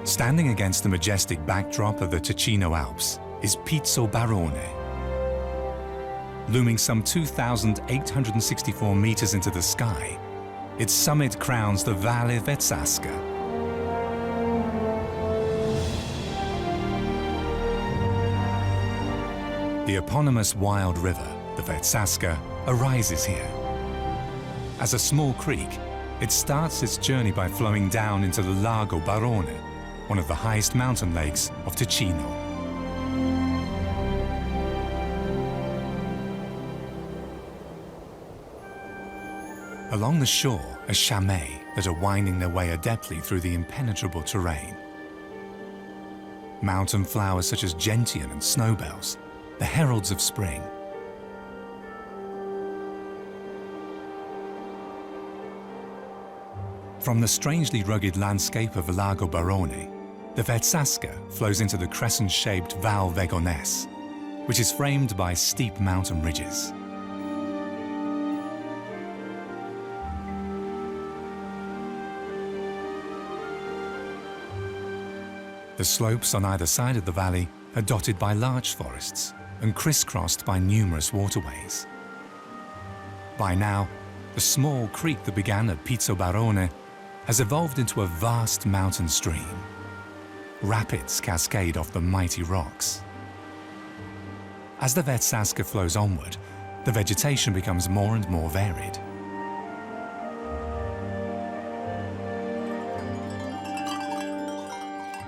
Standing against the majestic backdrop of the Ticino Alps is Pizzo Barone. Looming some 2,864 meters into the sky, its summit crowns the Valle Vetzasca. The eponymous wild river, the Vetzasca, arises here. As a small creek, it starts its journey by flowing down into the Lago Barone, one of the highest mountain lakes of Ticino. Along the shore are chamois that are winding their way adeptly through the impenetrable terrain. Mountain flowers such as gentian and snowbells, the heralds of spring. From the strangely rugged landscape of Lago Barone, the Vetzasca flows into the crescent-shaped Val Vegonese, which is framed by steep mountain ridges. The slopes on either side of the valley are dotted by larch forests and crisscrossed by numerous waterways. By now, the small creek that began at Pizzo Barone has evolved into a vast mountain stream. Rapids cascade off the mighty rocks. As the Vetzasca flows onward, the vegetation becomes more and more varied.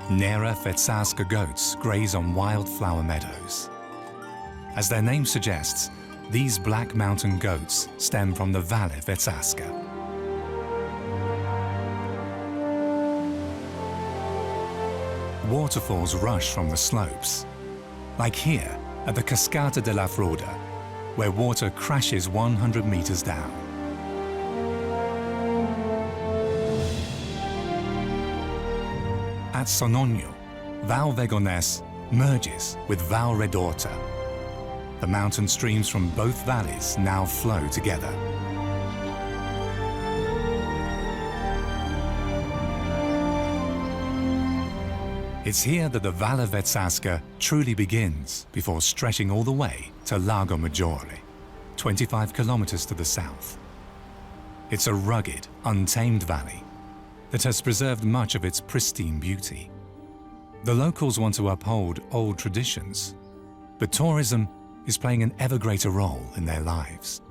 Nera Vetzasca goats graze on wildflower meadows. As their name suggests, these black mountain goats stem from the Valle Vetzasca. Waterfalls rush from the slopes, like here at the Cascata della Froda, where water crashes 100 meters down. At Sonogno, Val Vegonese merges with Val Redorta. The mountain streams from both valleys now flow together. It's here that the Valle Vetzasca truly begins before stretching all the way to Lago Maggiore, 25 kilometers to the south. It's a rugged, untamed valley that has preserved much of its pristine beauty. The locals want to uphold old traditions, but tourism is playing an ever greater role in their lives.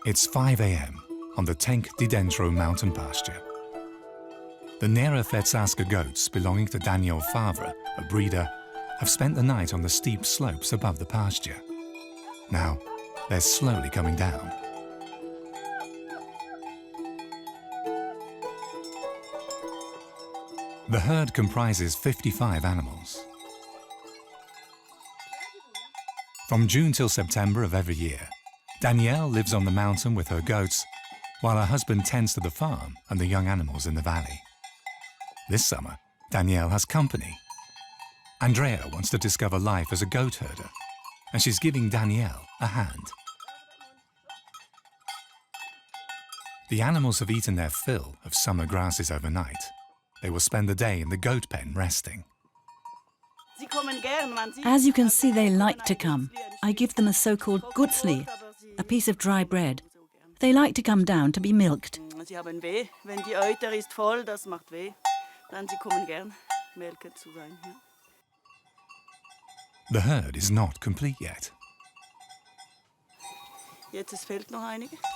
It's 5 a.m. on the Tenc di Dentro mountain pasture. The Nera Vetzasca goats belonging to Daniel Favre, a breeder, have spent the night on the steep slopes above the pasture. Now, they're slowly coming down. The herd comprises 55 animals. From June till September of every year, Danielle lives on the mountain with her goats, while her husband tends to the farm and the young animals in the valley. This summer, Danielle has company. Andrea wants to discover life as a goat herder, and she's giving Danielle a hand. The animals have eaten their fill of summer grasses overnight. They will spend the day in the goat pen resting. As you can see, they like to come. I give them a so-called gutzli, a piece of dry bread. They like to come down to be milked. The herd is not complete yet.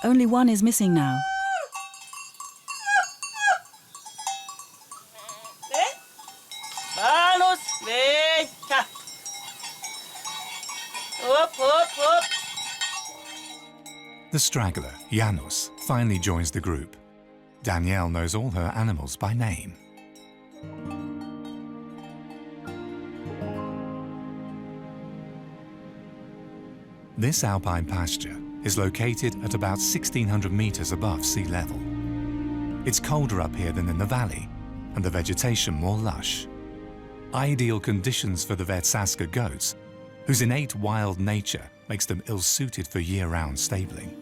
Only one is missing now. The straggler, Janus, finally joins the group. Danielle knows all her animals by name. This alpine pasture is located at about 1,600 meters above sea level. It's colder up here than in the valley, and the vegetation more lush. ideal conditions for the Vetsaska goats, whose innate wild nature makes them ill-suited for year-round stabling.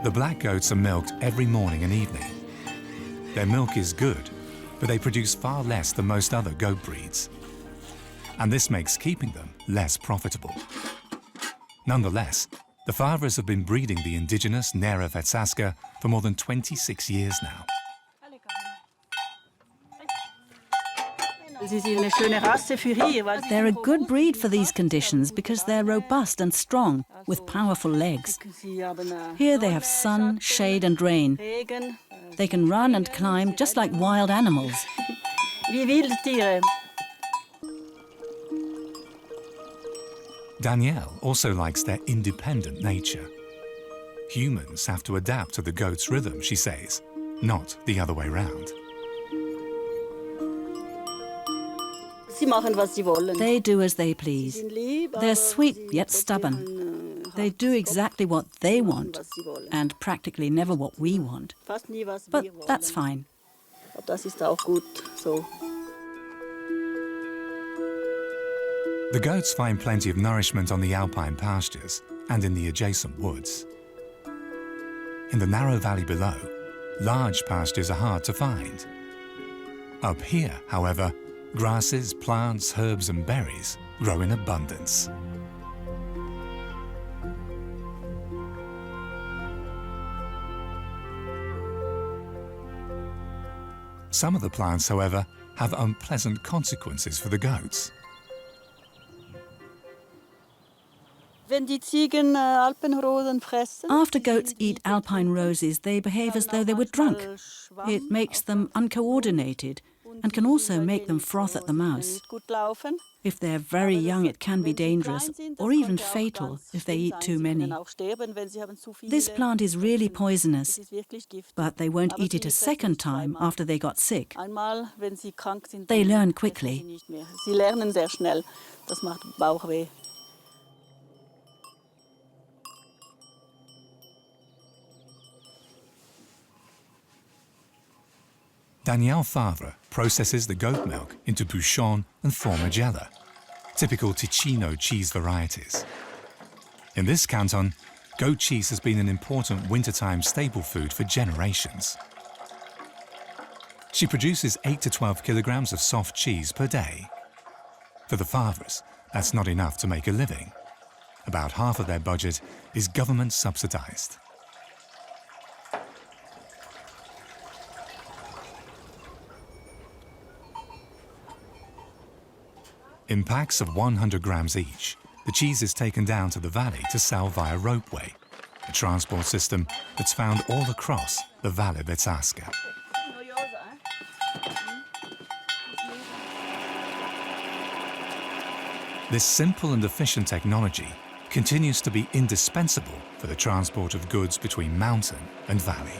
The black goats are milked every morning and evening. Their milk is good, but they produce far less than most other goat breeds. And this makes keeping them less profitable. Nonetheless, the Favres have been breeding the indigenous Nera Vetsaska for more than 26 years now. They're a good breed for these conditions because they're robust and strong, with powerful legs. Here they have sun, shade and rain. They can run and climb just like wild animals. Danielle also likes their independent nature. Humans have to adapt to the goat's rhythm, she says, not the other way round. They do as they please. They're sweet yet stubborn. They do exactly what they want and practically never what we want. But that's fine. The goats find plenty of nourishment on the alpine pastures and in the adjacent woods. In the narrow valley below, large pastures are hard to find. Up here, however, grasses, plants, herbs and berries grow in abundance. Some of the plants, however, have unpleasant consequences for the goats. After goats eat alpine roses, they behave as though they were drunk. It makes them uncoordinated and can also make them froth at the mouth. If they're very young, it can be dangerous or even fatal if they eat too many. This plant is really poisonous, but they won't eat it a second time after they got sick. They learn quickly. Danielle Favre processes the goat milk into bouchon and formagella, typical Ticino cheese varieties. In this canton, goat cheese has been an important wintertime staple food for generations. She produces 8 to 12 kilograms of soft cheese per day. For the Favres, that's not enough to make a living. About half of their budget is government subsidized. In packs of 100 grams each, the cheese is taken down to the valley to sell via ropeway, a transport system that's found all across the Valley Vetsaska. This simple and efficient technology continues to be indispensable for the transport of goods between mountain and valley.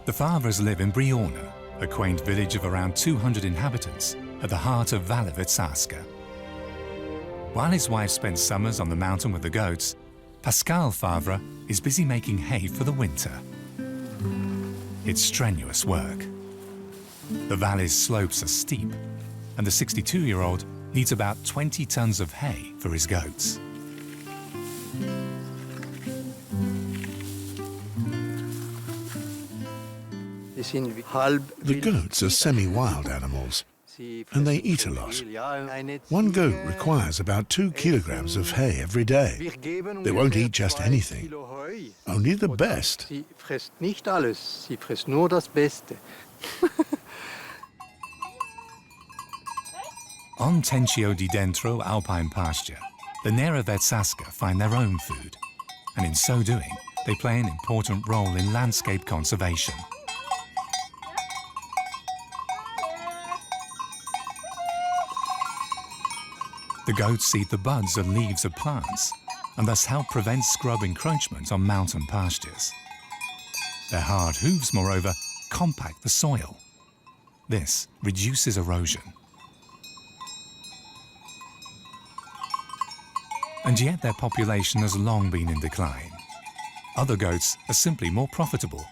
The Favres live in Briorna, a quaint village of around 200 inhabitants at the heart of Valley Vetsaska. While his wife spends summers on the mountain with the goats, Pascal Favre is busy making hay for the winter. It's strenuous work. The valley's slopes are steep, and the 62-year-old needs about 20 tons of hay for his goats. The goats are semi-wild animals, and they eat a lot. One goat requires about 2 kilograms of hay every day. They won't eat just anything, only the best. On Tencio di Dentro alpine pasture, the Nera Vetsaska find their own food, and in so doing, they play an important role in landscape conservation. The goats eat the buds and leaves of plants, and thus help prevent scrub encroachment on mountain pastures. Their hard hooves, moreover, compact the soil. This reduces erosion. And yet their population has long been in decline. Other goats are simply more profitable.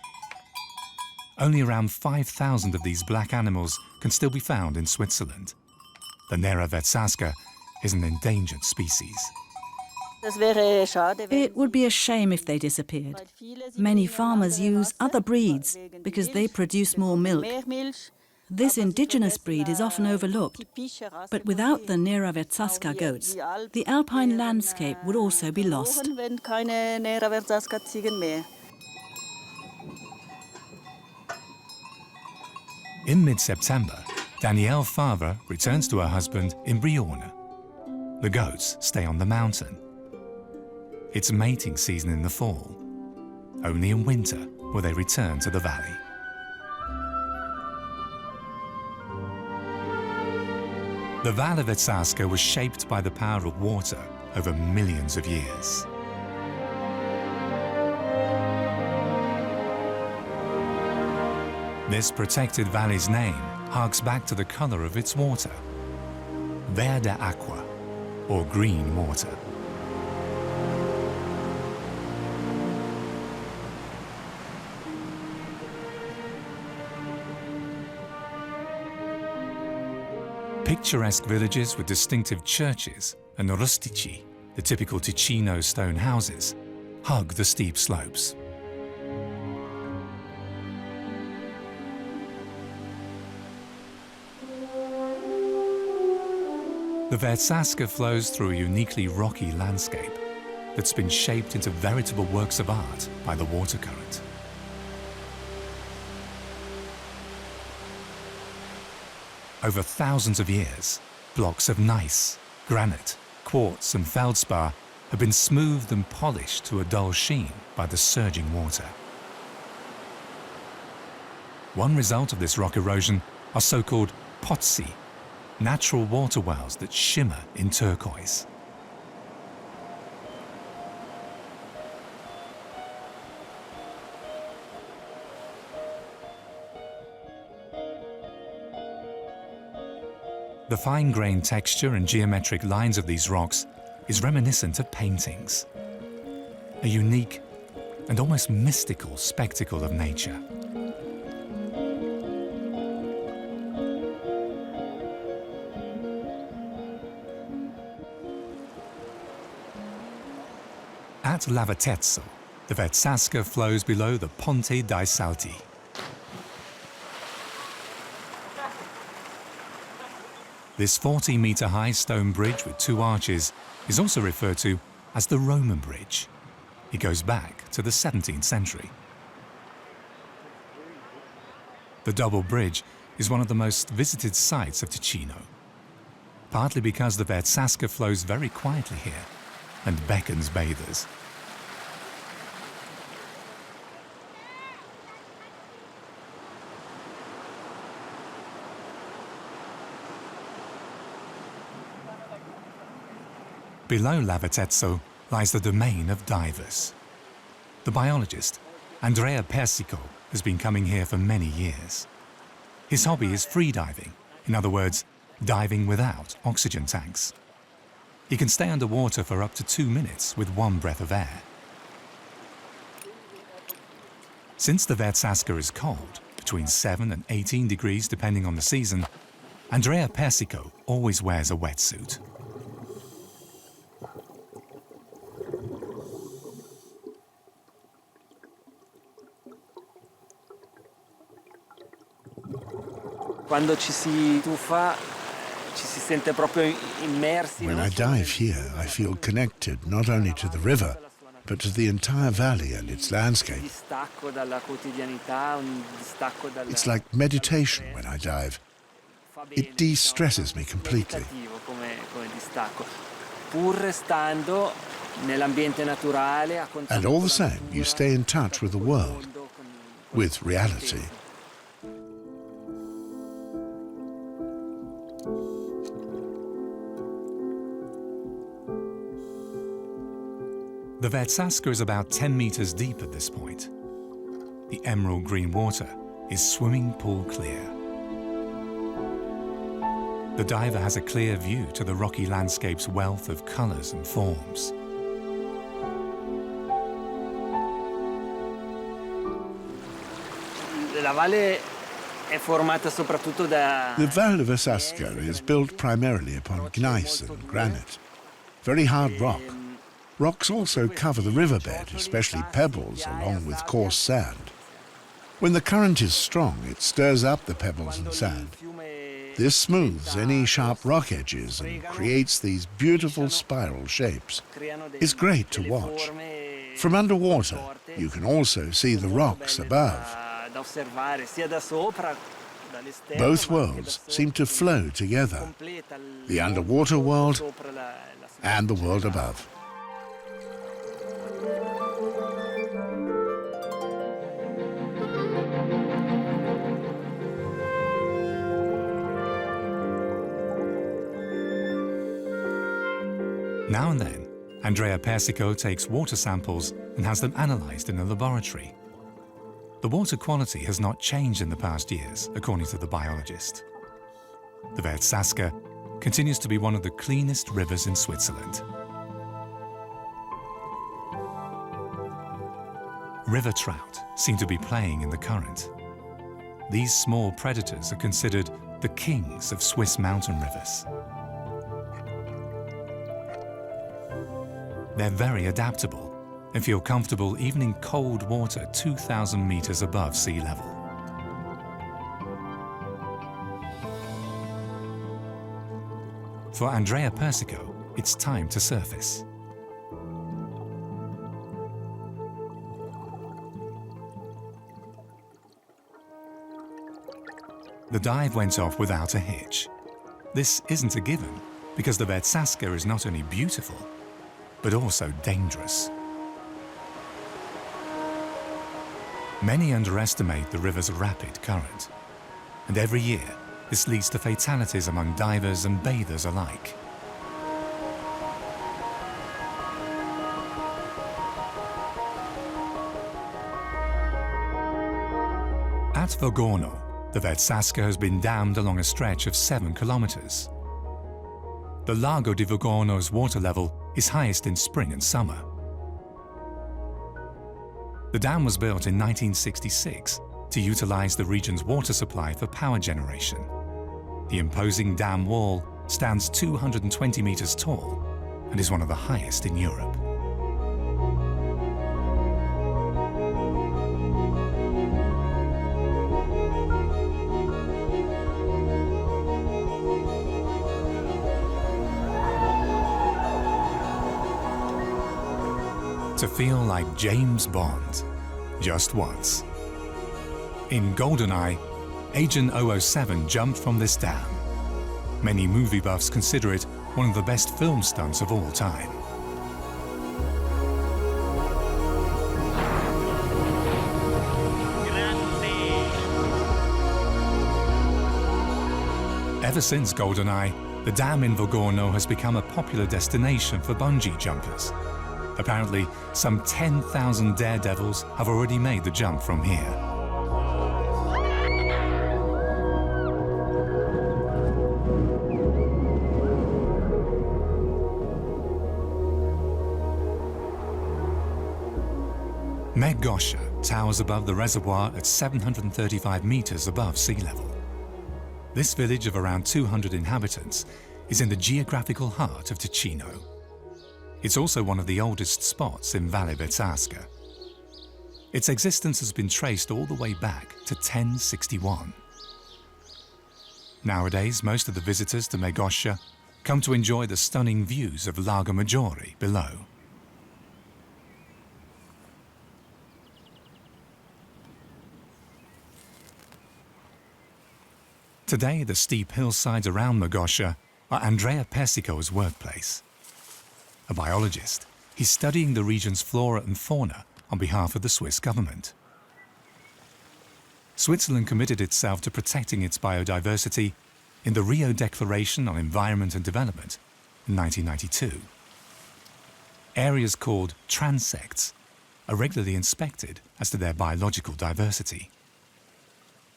Only around 5,000 of these black animals can still be found in Switzerland. The Nera vetsaska is an endangered species. It would be a shame if they disappeared. Many farmers use other breeds because they produce more milk. This indigenous breed is often overlooked, but without the Nera vetsaska goats, the alpine landscape would also be lost. In mid-September, Danielle Favre returns to her husband in Briorne. The goats stay on the mountain. It's mating season in the fall. Only in winter will they return to the valley. The Val of Vetsaska was shaped by the power of water over millions of years. This protected valley's name harks back to the color of its water, verde aqua, or green water. Picturesque villages with distinctive churches and rustici, the typical Ticino stone houses, hug the steep slopes. The Vetsaska flows through a uniquely rocky landscape that's been shaped into veritable works of art by the water current. Over thousands of years, blocks of gneiss, granite, quartz and feldspar have been smoothed and polished to a dull sheen by the surging water. One result of this rock erosion are so-called pozzi, natural water wells that shimmer in turquoise. The fine-grained texture and geometric lines of these rocks is reminiscent of paintings, a unique and almost mystical spectacle of nature. At Lavatezzo, the Vetsaska flows below the Ponte dei Salti. This 40-meter-high stone bridge with two arches is also referred to as the Roman Bridge. It goes back to the 17th century. The double bridge is one of the most visited sites of Ticino, partly because the Vetsaska flows very quietly here and beckons bathers. Below Lavatezzo lies the domain of divers. The biologist, Andrea Persico, has been coming here for many years. His hobby is freediving, in other words, diving without oxygen tanks. He can stay underwater for up to 2 minutes with one breath of air. Since the Vetsaska is cold, between 7 and 18 degrees depending on the season, Andrea Persico always wears a wetsuit. Quando ci si tuffa, ci si sente proprio immersi. When I dive here, I feel connected not only to the river, but to the entire valley and its landscape. It's like meditation when I dive. It de-stresses me completely. And all the same, you stay in touch with the world, with reality. The Vetsa is about 10 meters deep at this point. The emerald green water is swimming pool clear. The diver has a clear view to the rocky landscape's wealth of colors and forms. La valle è formata soprattutto da... The Val of Vetsa is built primarily upon gneiss and granite, very hard rock. Rocks also cover the riverbed, especially pebbles, along with coarse sand. When the current is strong, it stirs up the pebbles and sand. This smooths any sharp rock edges and creates these beautiful spiral shapes. It's great to watch. From underwater, you can also see the rocks above. Both worlds seem to flow together, the underwater world and the world above. Now and then, Andrea Persico takes water samples and has them analysed in a laboratory. The water quality has not changed in the past years, according to the biologist. The Vetsa continues to be one of the cleanest rivers in Switzerland. River trout seem to be playing in the current. These small predators are considered the kings of Swiss mountain rivers. They're very adaptable and feel comfortable even in cold water 2,000 meters above sea level. For Andrea Persico, it's time to surface. The dive went off without a hitch. This isn't a given, because the Vetsa is not only beautiful, but also dangerous. Many underestimate the river's rapid current, and every year this leads to fatalities among divers and bathers alike. At Vogorno, the Vetsa has been dammed along a stretch of 7 kilometers. The Lago di Vogorno's water level is highest in spring and summer. The dam was built in 1966 to utilize the region's water supply for power generation. The imposing dam wall stands 220 meters tall and is one of the highest in Europe. To feel like James Bond, just once. In GoldenEye, Agent 007 jumped from this dam. Many movie buffs consider it one of the best film stunts of all time. Ever since GoldenEye, the dam in Vogorno has become a popular destination for bungee jumpers. Apparently, some 10,000 daredevils have already made the jump from here. Magadino towers above the reservoir at 735 meters above sea level. This village of around 200 inhabitants is in the geographical heart of Ticino. It's also one of the oldest spots in Valle Vetsa. Its existence has been traced all the way back to 1061. Nowadays, most of the visitors to Magadino come to enjoy the stunning views of Lago Maggiore below. Today, the steep hillsides around Magadino are Andrea Persico's workplace. A biologist, he's studying the region's flora and fauna on behalf of the Swiss government. Switzerland committed itself to protecting its biodiversity in the Rio Declaration on Environment and Development in 1992. areas called transects are regularly inspected as to their biological diversity.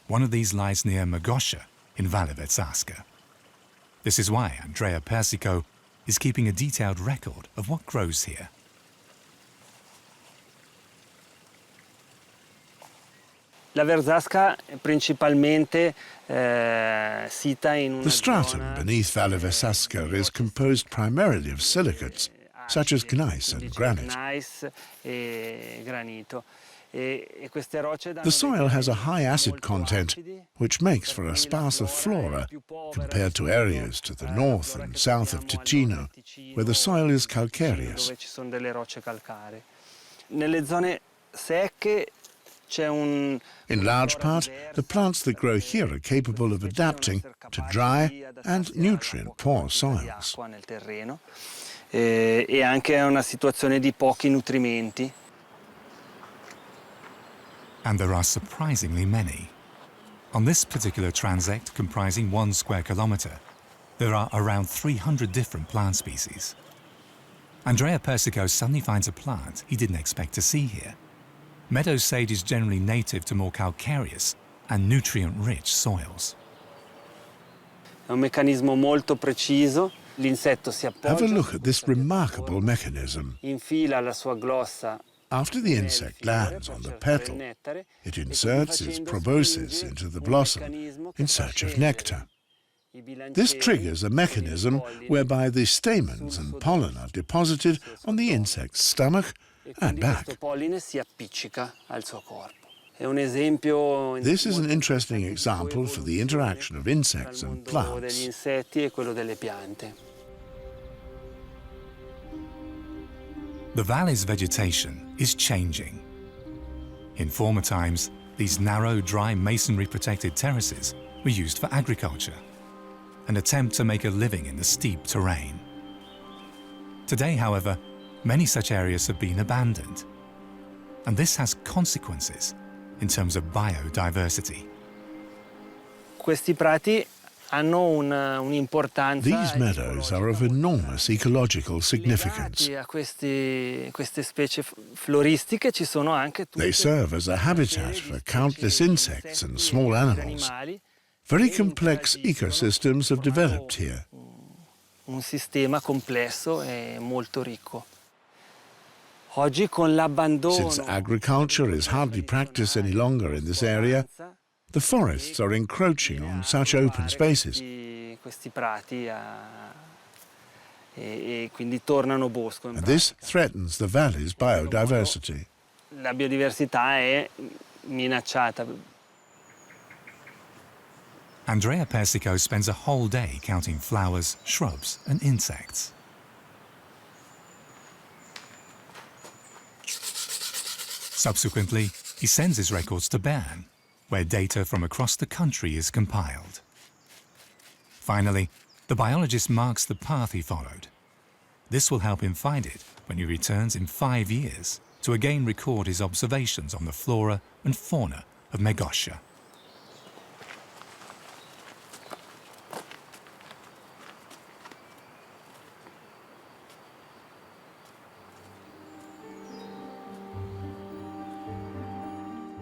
One of these lies near Magosha in Valle Vetsa. This is why Andrea Persico is keeping a detailed record of what grows here. La Versasca è principalmente sita in una The stratum zona beneath Valle Versasca is composed primarily of silicates, such as gneiss and granite. gneiss e granito. E queste rocce danno The soil has a high acid molto content, acidi, which makes for a sparser flora compared to areas to the north and south of Ticino, where the soil is calcareous. dove ci sono delle rocce calcaree. Nelle zone secche c'è un In large part, the plants that grow here are capable of adapting to dry and nutrient-poor soils. acqua nel terreno e anche una situazione di pochi nutrimenti. And there are surprisingly many. On this particular transect, comprising 1 square kilometre, there are around 300 different plant species. Andrea Persico suddenly finds a plant he didn't expect to see here. Meadow sage is generally native to more calcareous and nutrient-rich soils. È un meccanismo molto preciso. L'insetto si appoggia, Have a look at this remarkable mechanism. infila la sua glossa After the insect lands on the petal, it inserts its proboscis into the blossom in search of nectar. This triggers a mechanism whereby the stamens and pollen are deposited on the insect's stomach and back. questo polline si appiccica al suo corpo. È un esempio This is an interesting example for the interaction of insects and degli plants. insetti e quello delle piante. The valley's vegetation is changing. In former times, these narrow, dry, masonry-protected terraces were used for agriculture, an attempt to make a living in the steep terrain. Today, however, many such areas have been abandoned, and this has consequences in terms of biodiversity. Questi prati hanno un'importanza. These meadows are of enormous ecological significance. Legati a queste specie floristiche ci sono anche tutte They serve as a habitat for countless insects and small animals. animali, Very complex ecosystems have developed here. un sistema complesso e molto ricco. Oggi con l'abbandono Since agriculture is hardly practiced any longer in this area, the forests are encroaching on such open spaces. questi prati e quindi tornano bosco. In And this pratica. threatens the valley's biodiversity. La biodiversità è minacciata. Andrea Persico spends a whole day counting flowers, shrubs and insects. Subsequently, he sends his records to Bern, where data from across the country is compiled. Finally, the biologist marks the path he followed. This will help him find it when he returns in 5 years to again record his observations on the flora and fauna of Magosha.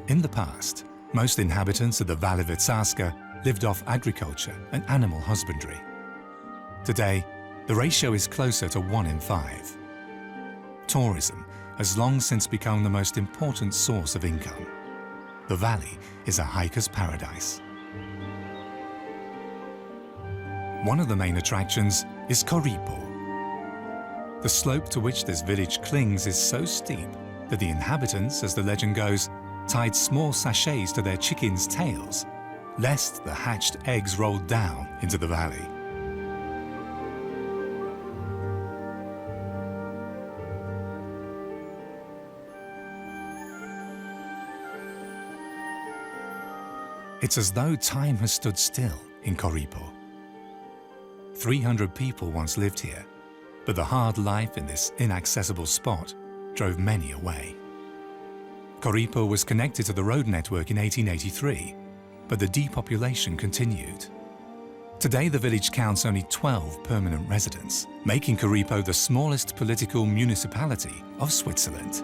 In the past, most inhabitants of the Valle Vetsa lived off agriculture and animal husbandry. Today, the ratio is closer to 1 in 5. Tourism has long since become the most important source of income. The valley is a hiker's paradise. One of the main attractions is Coripo. The slope to which this village clings is so steep that the inhabitants, as the legend goes, tied small sachets to their chickens' tails, lest the hatched eggs rolled down into the valley. It's as though time has stood still in Coripo. 300 people once lived here, but the hard life in this inaccessible spot drove many away. Coripo was connected to the road network in 1883, but the depopulation continued. Today, the village counts only 12 permanent residents, making Caripo the smallest political municipality of Switzerland.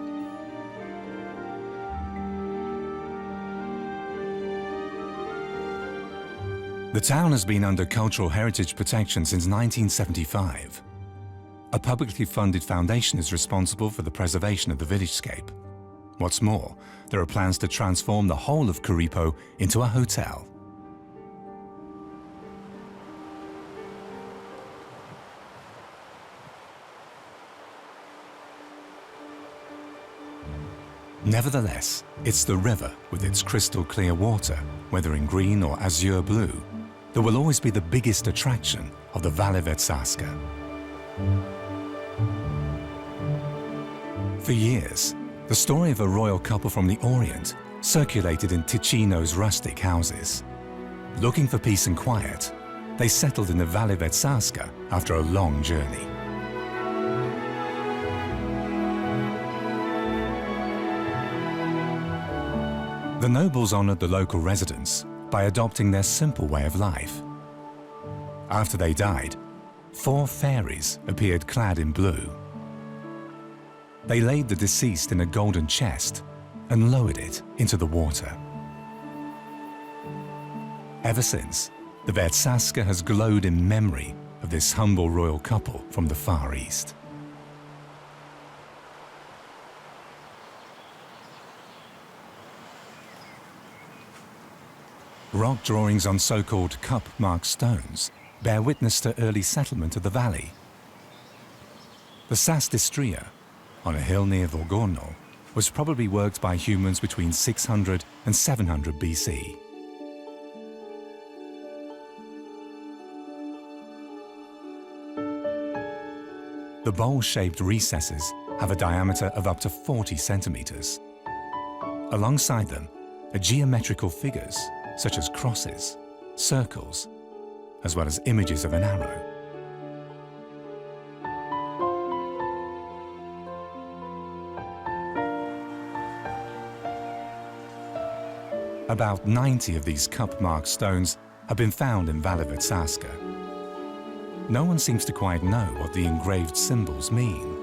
The town has been under cultural heritage protection since 1975. A publicly funded foundation is responsible for the preservation of the village-scape. What's more, there are plans to transform the whole of Caripo into a hotel. Nevertheless, it's the river with its crystal clear water, whether in green or azure blue, that will always be the biggest attraction of the Valle Vetzasca. For years, the story of a royal couple from the Orient circulated in Ticino's rustic houses. Looking for peace and quiet, they settled in the Valle Vetzasca after a long journey. The nobles honored the local residents by adopting their simple way of life. After they died, 4 fairies appeared clad in blue. They laid the deceased in a golden chest and lowered it into the water. Ever since, the Vetzasca has glowed in memory of this humble royal couple from the Far East. Rock drawings on so-called cup-marked stones bear witness to early settlement of the valley. The Sastistria, on a hill near Vorgorno, was probably worked by humans between 600 and 700 BC. The bowl-shaped recesses have a diameter of up to 40 centimeters. Alongside them are geometrical figures such as crosses, circles, as well as images of an arrow. About 90 of these cup-marked stones have been found in Valle Vetzasca. No one seems to quite know what the engraved symbols mean.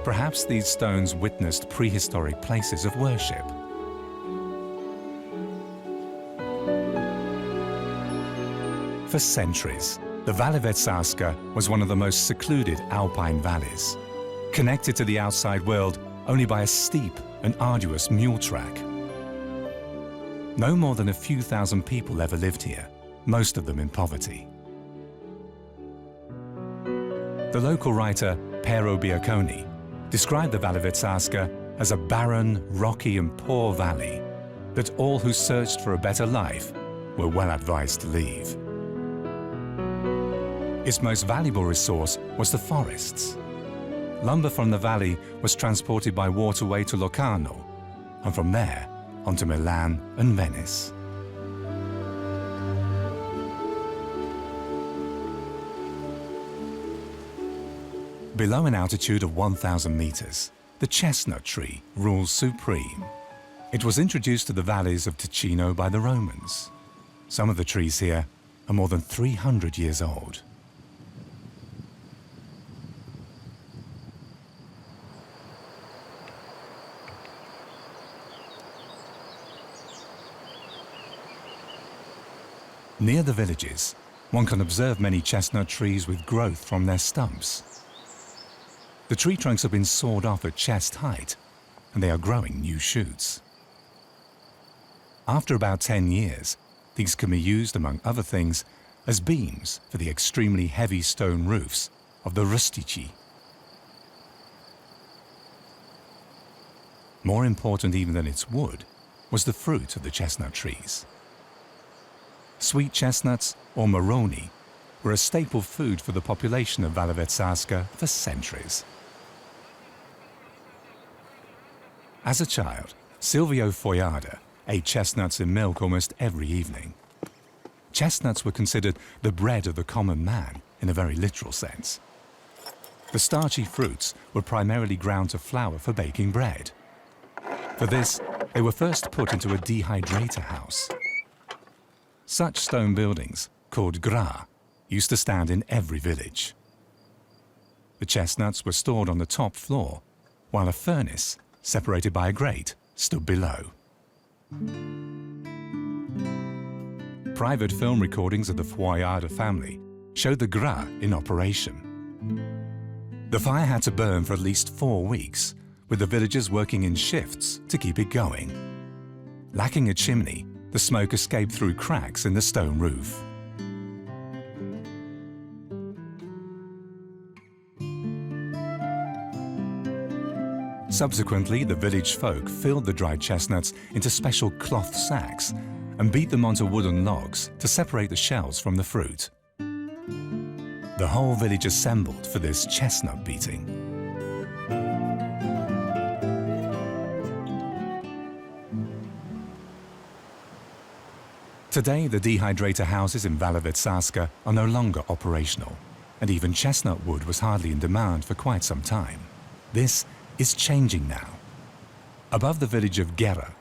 Perhaps these stones witnessed prehistoric places of worship. For centuries, the Valle Vetzasca was one of the most secluded Alpine valleys, connected to the outside world only by a steep and arduous mule track. No more than a few thousand people ever lived here, most of them in poverty. The local writer Pero Bianconi described the Valle Vetzasca as a barren, rocky and poor valley that all who searched for a better life were well advised to leave. Its most valuable resource was the forests. Lumber from the valley was transported by waterway to Locarno, and from there on to Milan and Venice. Below an altitude of 1,000 meters, the chestnut tree rules supreme. It was introduced to the valleys of Ticino by the Romans. Some of the trees here are more than 300 years old. Near the villages, one can observe many chestnut trees with growth from their stumps. The tree trunks have been sawed off at chest height, and they are growing new shoots. After about 10 years, these can be used, among other things, as beams for the extremely heavy stone roofs of the rustici. More important even than its wood was the fruit of the chestnut trees. Sweet chestnuts, or marroni, were a staple food for the population of Valle Vetzasca for centuries. As a child, Silvio Foiada ate chestnuts in milk almost every evening. Chestnuts were considered the bread of the common man in a very literal sense. The starchy fruits were primarily ground to flour for baking bread. For this, they were first put into a dehydrator house. Such stone buildings called gra, used to stand in every village. The chestnuts were stored on the top floor, while a furnace, separated by a grate, stood below. Private film recordings of the Foyard family showed the gra in operation. The fire had to burn for at least 4 weeks, with the villagers working in shifts to keep it going. Lacking a chimney, the smoke escaped through cracks in the stone roof. Subsequently, the village folk filled the dried chestnuts into special cloth sacks and beat them onto wooden logs to separate the shells from the fruit. The whole village assembled for this chestnut beating. Today, the dehydrator houses in Vetsa are no longer operational, and even chestnut wood was hardly in demand for quite some time. This is changing now. Above the village of Gera,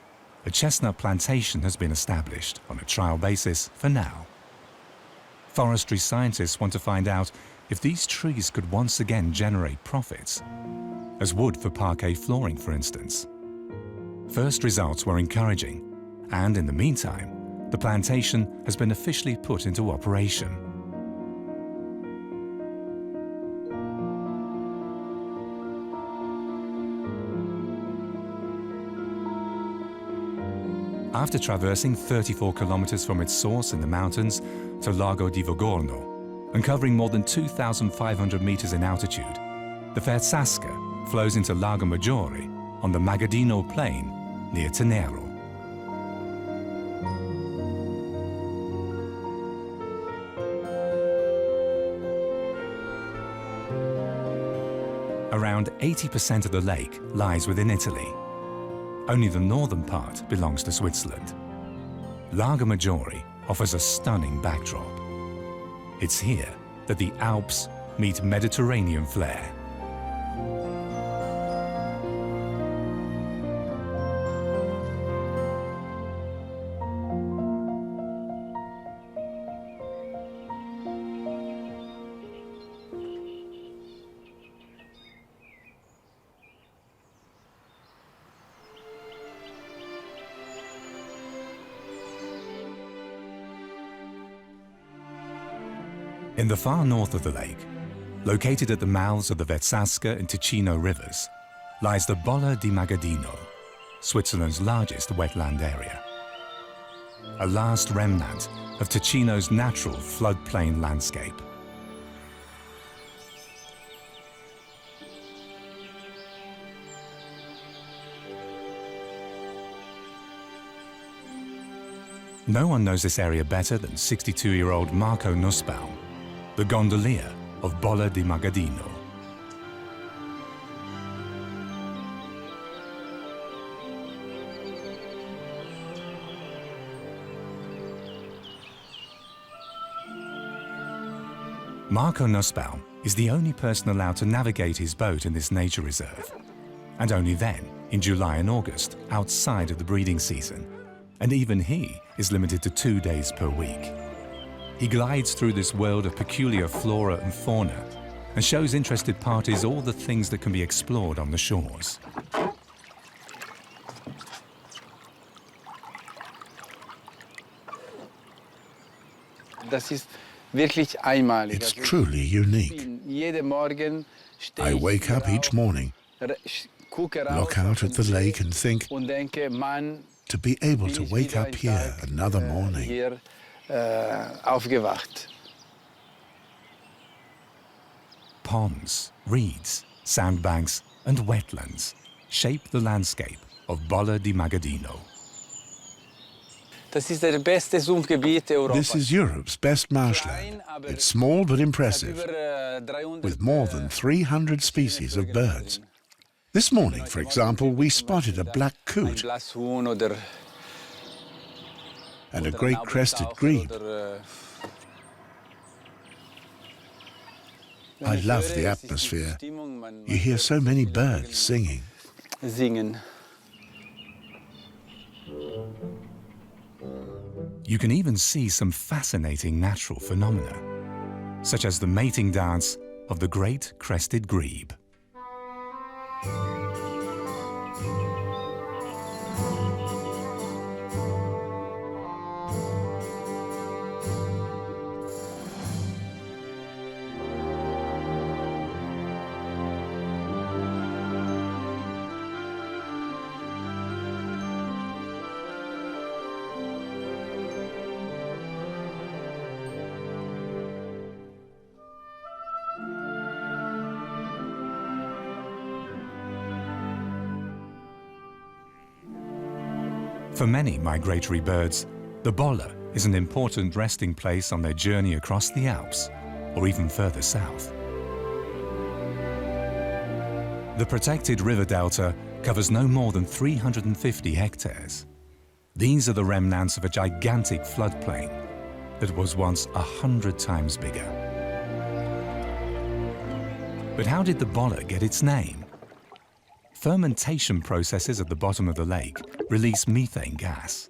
a chestnut plantation has been established on a trial basis for now. Forestry scientists want to find out if these trees could once again generate profits, as wood for parquet flooring, for instance. First results were encouraging, and in the meantime, the plantation has been officially put into operation. After traversing 34 kilometers from its source in the mountains to Lago di Vogorno and covering more than 2,500 meters in altitude, the Vetsa flows into Lago Maggiore on the Magadino plain near Tenero. Around 80% of the lake lies within Italy. Only the northern part belongs to Switzerland. Lago Maggiore offers a stunning backdrop. It's here that the Alps meet Mediterranean flair. In the far north of the lake, located at the mouths of the Vetsa and Ticino rivers, lies the Bolla di Magadino, Switzerland's largest wetland area. A last remnant of Ticino's natural floodplain landscape. No one knows this area better than 62-year-old Marco Nussbaum, the gondolier of Bolla di Magadino. Marco Nussbaum is the only person allowed to navigate his boat in this nature reserve, and only then, in July and August, outside of the breeding season, and even he is limited to 2 days per week. He glides through this world of peculiar flora and fauna and shows interested parties all the things that can be explored on the shores. It's truly unique. I wake up each morning, look out at the lake and think, to be able to wake up here another morning. Ponds, reeds, sandbanks and wetlands shape the landscape of Bolla di Magadino. This is Europe's best marshland. It's small but impressive, with more than 300 species of birds. This morning, for example, we spotted a black coot and a great crested grebe. I love the atmosphere. You hear so many birds singing. You can even see some fascinating natural phenomena, such as the mating dance of the great crested grebe. For many migratory birds, the bolla is an important resting place on their journey across the Alps, or even further south. The protected river delta covers no more than 350 hectares. These are the remnants of a gigantic floodplain that was once 100 times bigger. But how did the bolla get its name? Fermentation processes at the bottom of the lake release methane gas.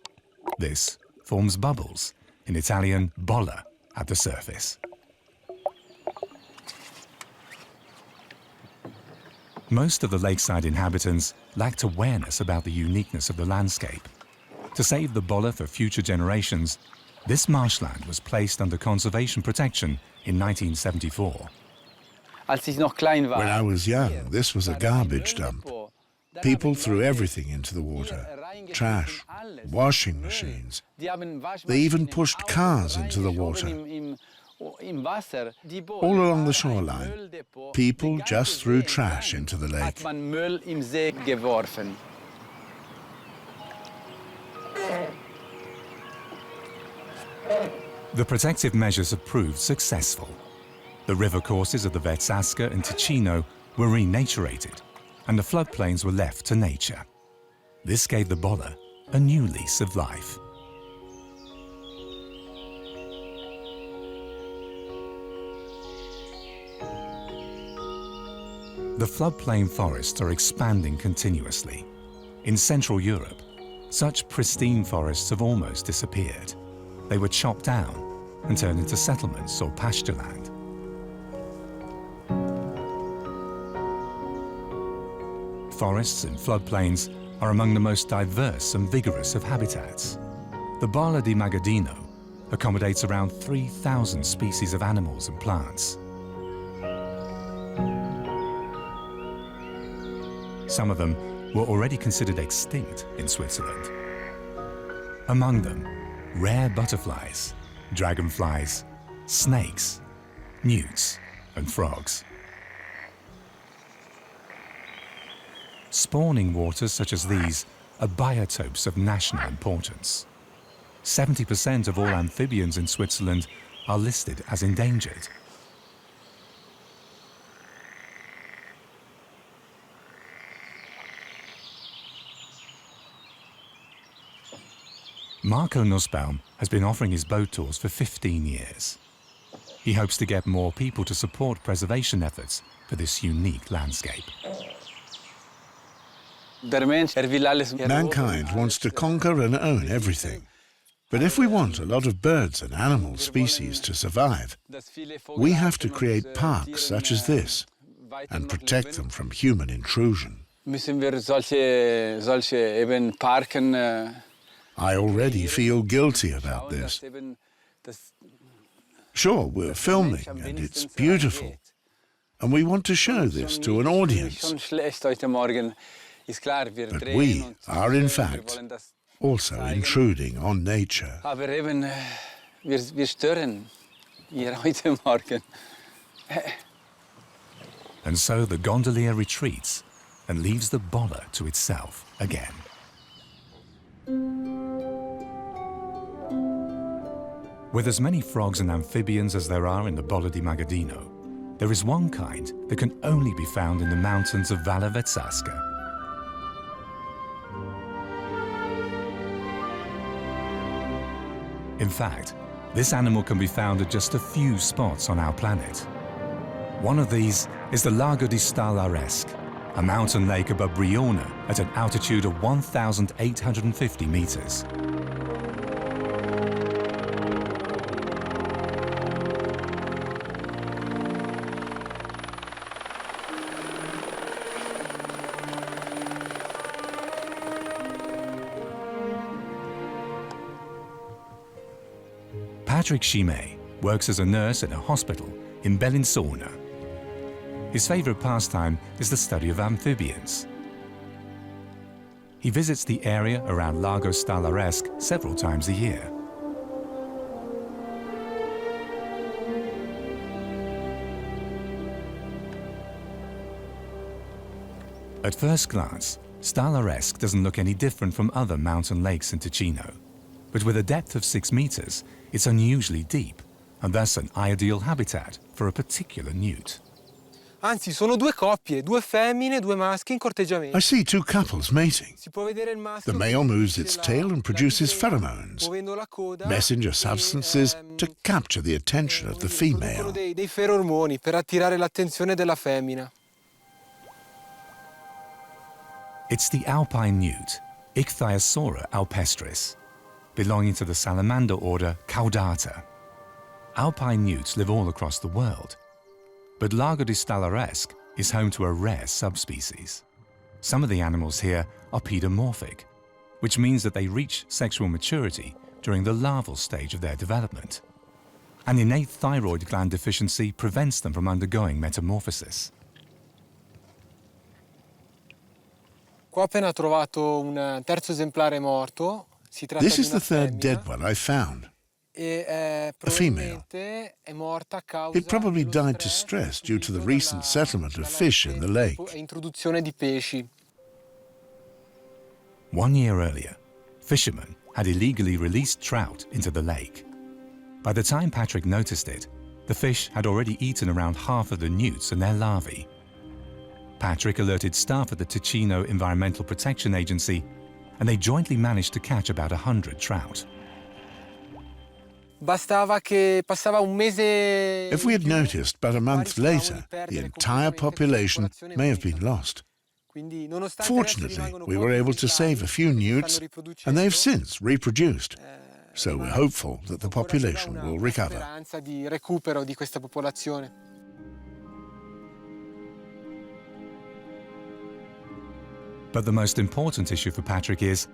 This forms bubbles, in Italian bolla, at the surface. Most of the lakeside inhabitants lacked awareness about the uniqueness of the landscape. To save the bolla for future generations, this marshland was placed under conservation protection in 1974. When I was young, this was a garbage dump. People threw everything into the water. Trash, washing machines. They even pushed cars into the water. All along the shoreline, people just threw trash into the lake. The protective measures have proved successful. The river courses of the Vetsa and Ticino were renaturated, and the floodplains were left to nature. This gave the bolla a new lease of life. The floodplain forests are expanding continuously. In Central Europe, such pristine forests have almost disappeared. They were chopped down and turned into settlements or pasture land. Forests and floodplains are among the most diverse and vigorous of habitats. The Bolla di Magadino accommodates around 3,000 species of animals and plants. Some of them were already considered extinct in Switzerland. Among them, rare butterflies, dragonflies, snakes, newts, and frogs. Spawning waters such as these are biotopes of national importance. 70% of all amphibians in Switzerland are listed as endangered. Marco Nussbaum has been offering his boat tours for 15 years. He hopes to get more people to support preservation efforts for this unique landscape. Mankind wants to conquer and own everything. But if we want a lot of birds and animal species to survive, we have to create parks such as this and protect them from human intrusion. I already feel guilty about this. Sure, we're filming and it's beautiful, and we want to show this to an audience. But we are, in fact, also intruding on nature. And so the gondolier retreats and leaves the bolla to itself again. With as many frogs and amphibians as there are in the Bolla di Magadino, there is one kind that can only be found in the mountains of Valle Vetsa. In fact, this animal can be found at just a few spots on our planet. One of these is the Lago di Stalaresque, a mountain lake above Briona at an altitude of 1,850 meters. Patrick Chimay works as a nurse in a hospital in Bellinzona. His favorite pastime is the study of amphibians. He visits the area around Lago Stallaresque several times a year. At first glance, Stallaresque doesn't look any different from other mountain lakes in Ticino. But with a depth of 6 meters, it's unusually deep, and thus an ideal habitat for a particular newt. Anzi, sono due coppie, due femmine, due maschi in corteggiamento. I see 2 couples mating. Si può vedere il maschio The male moves its tail and produces pheromones, muovendo la coda, messenger substances to capture the attention of the female. dei feromoni per attirare l'attenzione della femmina. It's the Alpine newt, Ichthyosaura alpestris, belonging to the salamander order Caudata. Alpine newts live all across the world, but Lago di Stallaresque is home to a rare subspecies. Some of the animals here are pedomorphic, which means that they reach sexual maturity during the larval stage of their development. An innate thyroid gland deficiency prevents them from undergoing metamorphosis. Qua ho appena trovato un terzo esemplare morto. Si tratta This di is una the third femmina dead one I found. e female. probabilmente è morta a causa It probably dello died to stress due to the recent settlement of fish in the lake. e introduzione di pesci. 1 year earlier, fishermen had illegally released trout into the lake. By the time Patrick noticed it, the fish had already eaten around half of the newts and their larvae. Patrick alerted staff at the Ticino Environmental Protection Agency, and they jointly managed to catch about 100 trout. Bastava che passava un mese. If we had noticed but a month later, the entire population may have been lost. Fortunately, we were able to save a few newts, and they've since reproduced. So we're hopeful that the population will recover. Speranza di recupero di questa popolazione. But the most important issue for Patrick is,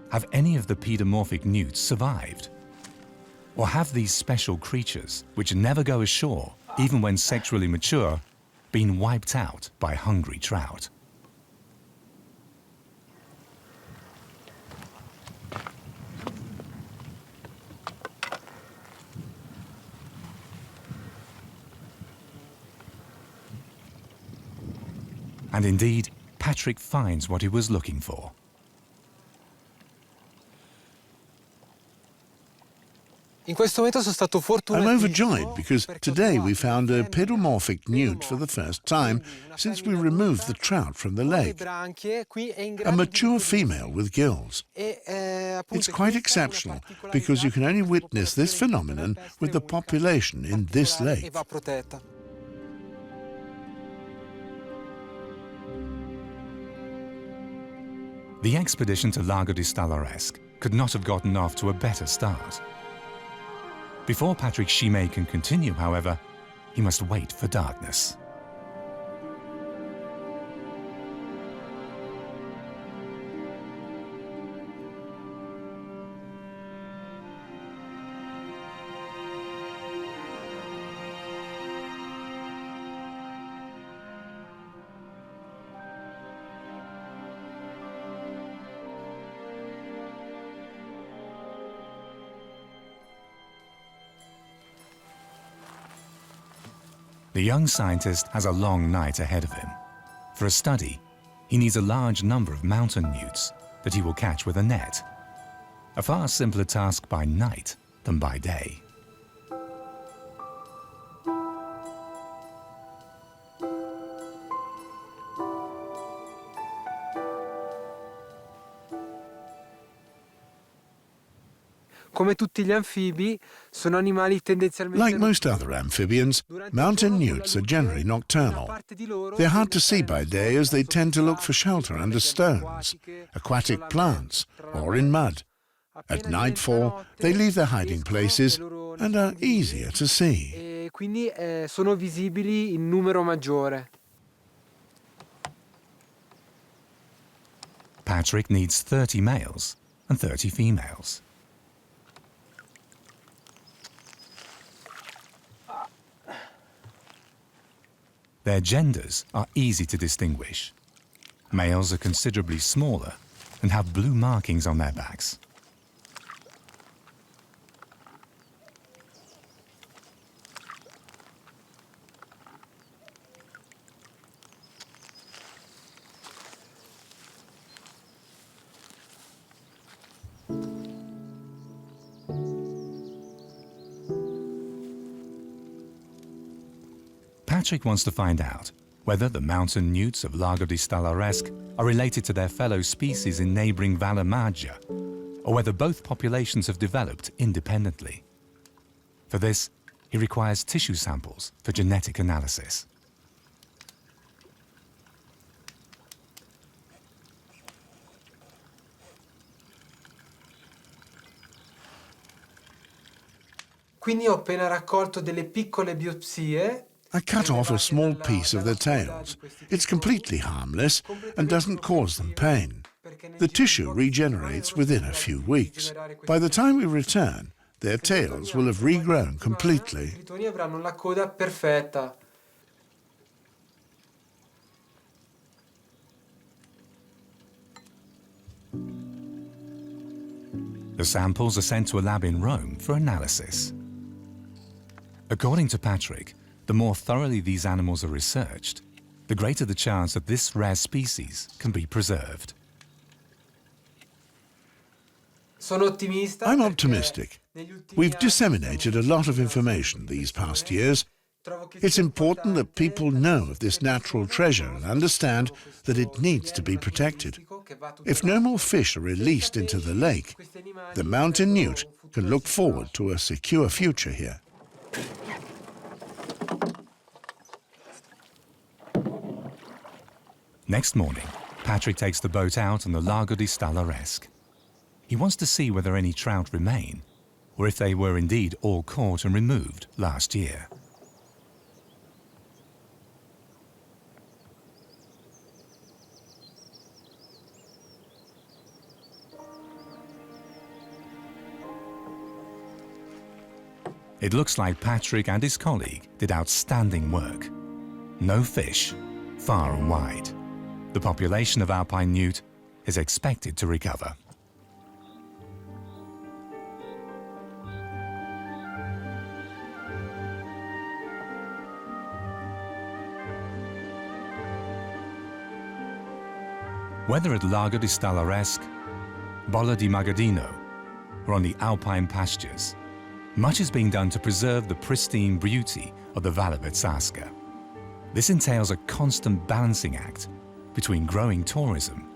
have any of the pedomorphic newts survived? Or have these special creatures, which never go ashore, even when sexually mature, been wiped out by hungry trout? And indeed, Patrick finds what he was looking for. In questo momento sono stato I'm fortunatissimo. overjoyed because today we found a pedomorphic newt for the first time since we removed the trout from the lake. A mature female with gills. It's quite exceptional because you can only witness this phenomenon with the population in this lake. The expedition to Lago di Stallaresque could not have gotten off to a better start. Before Patrick Chimay can continue, however, he must wait for darkness. The young scientist has a long night ahead of him. For a study, he needs a large number of mountain newts that he will catch with a net. A far simpler task by night than by day. Come tutti gli anfibi, sono animali tendenzialmente. Like most other amphibians, mountain newts are generally nocturnal. They're hard to see by day as they tend to look for shelter under stones, aquatic plants, or in mud. At nightfall, they leave their hiding places and are easier to see. E quindi sono visibili in numero maggiore. Patrick needs 30 males and 30 females. Their genders are easy to distinguish. Males are considerably smaller and have blue markings on their backs. Patrick wants to find out whether the mountain newts of Lago di Stallaresque are related to their fellow species in neighbouring Valle Maggia, or whether both populations have developed independently. For this, he requires tissue samples for genetic analysis. Quindi ho appena raccolto delle piccole biopsie. I cut off a small piece of their tails. It's completely harmless and doesn't cause them pain. The tissue regenerates within a few weeks. By the time we return, their tails will have regrown completely. I tritoni avranno la coda perfetta. The samples are sent to a lab in Rome for analysis. According to Patrick, the more thoroughly these animals are researched, the greater the chance that this rare species can be preserved. I'm optimistic. We've disseminated a lot of information these past years. It's important that people know of this natural treasure and understand that it needs to be protected. If no more fish are released into the lake, the mountain newt can look forward to a secure future here. Next morning, Patrick takes the boat out on the Lago di Stallaresque. He wants to see whether any trout remain, or if they were indeed all caught and removed last year. It looks like Patrick and his colleague did outstanding work. No fish, far and wide. The population of Alpine newt is expected to recover. Whether at Lago di Stallaresque, Bolla di Magadino, or on the Alpine pastures, much is being done to preserve the pristine beauty of the Valle Vetsa. This entails a constant balancing act between growing tourism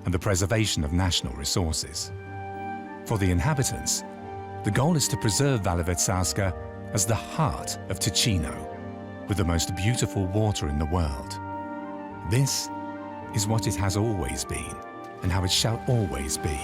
and the preservation of national resources. For the inhabitants, the goal is to preserve Valle Vetsa as the heart of Ticino, with the most beautiful water in the world. This is what it has always been, and how it shall always be.